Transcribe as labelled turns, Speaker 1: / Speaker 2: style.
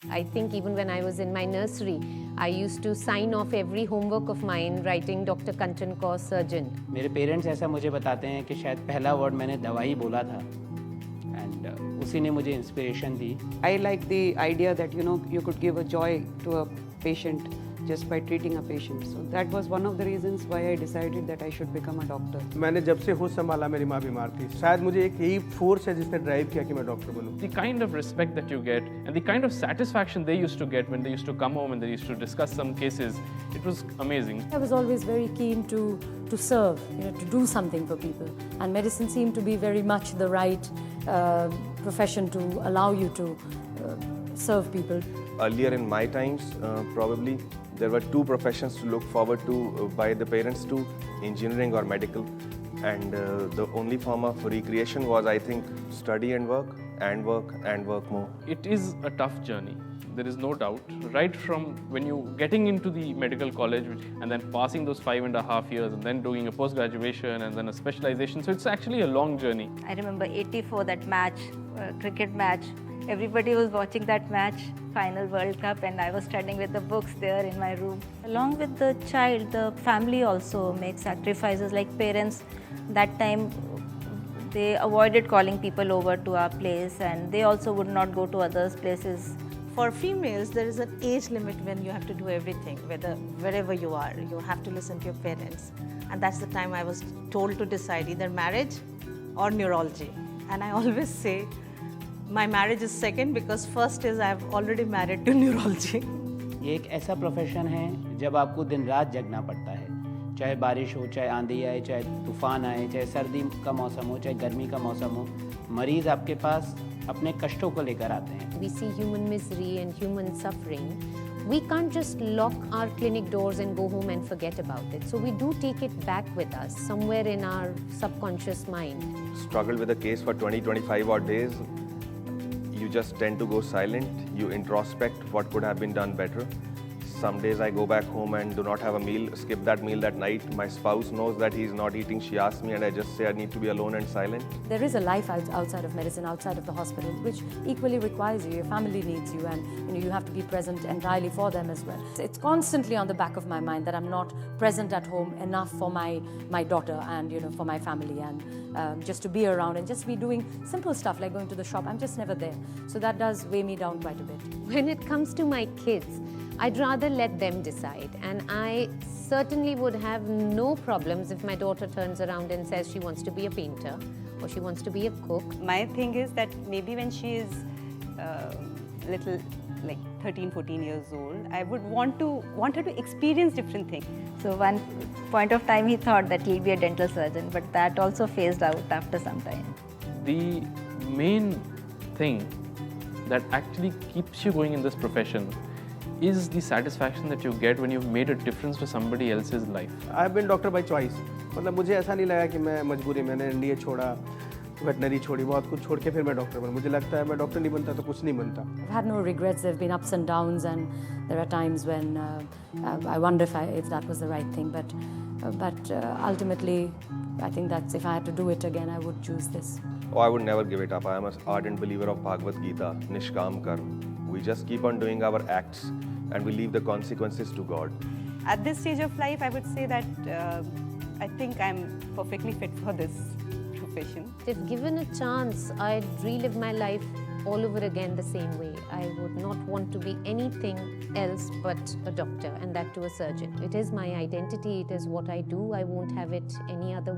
Speaker 1: I think even when I was in my nursery, I used to sign off every homework of mine writing Dr. Kanchan Kaur, surgeon.
Speaker 2: मेरे parents ऐसा मुझे बताते हैं कि शायद पहला वर्ड मैंने दवाई बोला था एंड उसी ने मुझे inspiration the.
Speaker 3: I like the idea that you could give a joy to a patient just by treating a patient. So that was one of the reasons why I decided that I should become a doctor.
Speaker 4: मैंने जब से होश संभाला मेरी माँ बीमार थी. शायद मुझे एक यही फोर्स है जिसने ड्राइव किया कि मैं doctor बनूं.
Speaker 5: The kind of respect that you get and the kind of satisfaction they used to get when they used to come home and they used to discuss some cases, it was amazing.
Speaker 6: I was always very keen to serve, to do something for people. And medicine seemed to be very much the right profession to allow you to serve people.
Speaker 7: Earlier in my times, probably there were two professions to look forward to by the parents to engineering or medical, and the only form of recreation was, I think, study and work and work and work more.
Speaker 5: It is a tough journey, there is no doubt. Right from when you getting into the medical college and then passing those 5.5 years and then doing a post-graduation and then a specialization, so it's actually a long journey.
Speaker 8: I remember '84, that match, cricket match. Everybody was watching that match, final World Cup, and I was studying with the books there in my room. Along with the child, the family also makes sacrifices. Like parents, that time they avoided calling people over to our place, and they also would not go to others' places.
Speaker 9: For females, there is an age limit when you have to do everything, wherever you are. You have to listen to your parents. And that's the time I was told to decide either marriage or neurology. And I always say, my marriage is second because first is I've already married to neurology.
Speaker 2: ये एक ऐसा profession है जब आपको दिन रात जगना पड़ता है, चाहे बारिश हो, चाहे आंधी आए, चाहे तूफान आए, चाहे सर्दी का मौसम हो, चाहे गर्मी का मौसम हो, मरीज आपके पास अपने कष्टों को लेकर आते हैं.
Speaker 1: We see human misery and human suffering. We can't just lock our clinic doors and go home and forget about it. So we do take it back with us, somewhere in our subconscious mind.
Speaker 7: Struggled with a case for 20-25 odd days. You just tend to go silent, you introspect what could have been done better. Some days I go back home and do not have a meal, skip that meal that night. My spouse knows that he's not eating. She asks me and I just say I need to be alone and silent.
Speaker 6: There is a life outside of medicine, outside of the hospital, which equally requires you. Your family needs you, and you have to be present entirely for them as well. It's constantly on the back of my mind that I'm not present at home enough for my daughter and for my family, and just to be around and just be doing simple stuff like going to the shop. I'm just never there. So that does weigh me down quite a bit.
Speaker 1: When it comes to my kids, I'd rather let them decide, and I certainly would have no problems if my daughter turns around and says she wants to be a painter or she wants to be a cook.
Speaker 10: My thing is that maybe when she is little, like 13-14 years old, I would want her to experience different things.
Speaker 8: So one point of time he thought that he'll be a dental surgeon, but that also phased out after some time.
Speaker 5: The main thing that actually keeps you going in this profession is the satisfaction that you get when you've made a difference to somebody else's life.
Speaker 4: I've been doctor by choice. मतलब मुझे ऐसा नहीं लगा कि मैं मजबूरी, मैंने NDA छोड़ा, वेटनरी छोड़ी, बहुत कुछ छोड़ के फिर मैं डॉक्टर बना. मुझे लगता है मैं डॉक्टर नहीं बनता तो कुछ नहीं बनता.
Speaker 6: I've had no regrets. There have been ups and downs, and there are times when I wonder if that was the right thing. But ultimately, I think that if I had to do it again, I would choose this.
Speaker 7: Oh, I would never give it up. I am an ardent believer of Bhagavad Gita, Nishkam Karma. We just keep on doing our acts and we leave the consequences to God.
Speaker 10: At this stage of life, I would say that I think I'm perfectly fit for this profession.
Speaker 1: If given a chance, I'd relive my life all over again the same way. I would not want to be anything else but a doctor, and that to a surgeon. It is my identity, it is what I do. I won't have it any other way.